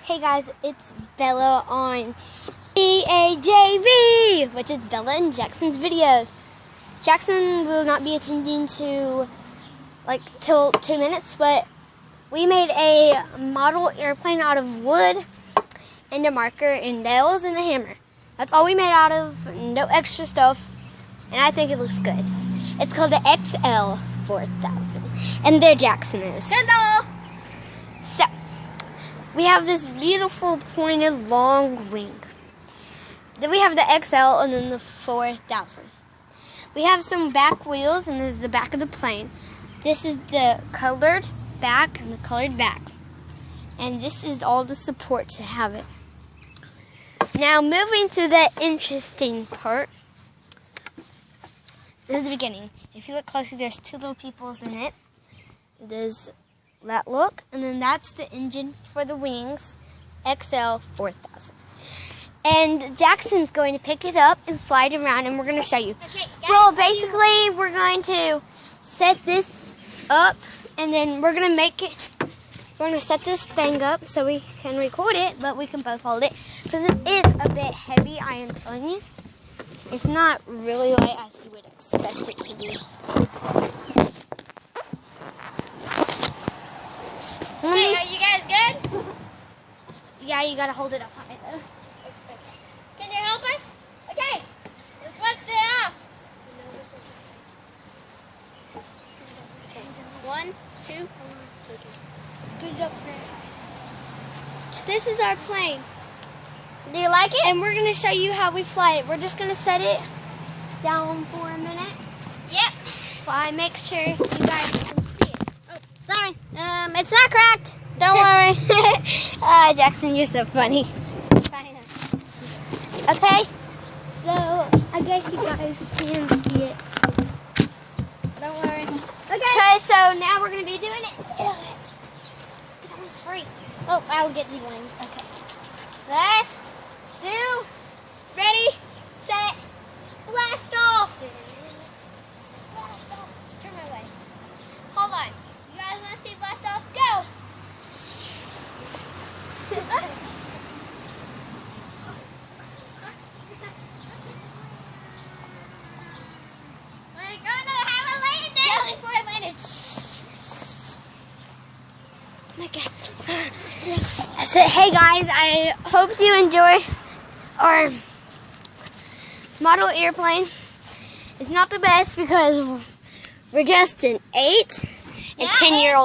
Hey guys, it's Bella on B.A.J.V, which is Bella and Jackson's videos. Jackson will not be attending to till 2 minutes, but we made a model airplane out of wood and a marker and nails and a hammer. That's all we made out of, no extra stuff, and I think it looks good. It's called the XL 4000, and they're Jacksoners. Hello! So, we have this beautiful pointed long wing. Then we have the XL and then the 4000. We have some back wheels, and this is the back of the plane. This is the colored back and the colored back. And this is all the support to have it. Now, moving to the interesting part. This is the beginning. If you look closely, there's two little peoples in it. There's that look, and then that's the engine for the wings, XL 4000. And Jackson's going to pick it up and fly it around, and we're going to show you. Okay, well, basically, we're going to set this up, and then we're going to make it. We're going to set this thing up so we can record it, but we can both hold it because it is a bit heavy. I am telling you, it's not really light as you would expect it to be. Okay, are you guys good? Yeah, you gotta hold it up high though. Can you help us? Okay, let's lift it up. Okay, 1, 2. Scoot it up very high. This is our plane. Do you like it? And we're gonna show you how we fly it. We're just gonna set it down for a minute. Yep. While I make sure you guys can see it. Oh, sorry. It's not cracked. Don't worry. Jackson, you're so funny. Okay, so I guess you guys can see it. Don't worry. Okay, so now we're gonna be doing it. Get on free. Oh, I'll get you one. Okay. Let's do. Ready, set, blast off. Blast off. Turn my way. Hold on. You guys want to see blast off? Go. We're gonna have a landing. Yeah, before it landed. Oh my God. So, hey guys, I hope you enjoyed our model airplane. It's not the best because we're just an 8 and 10-year-old.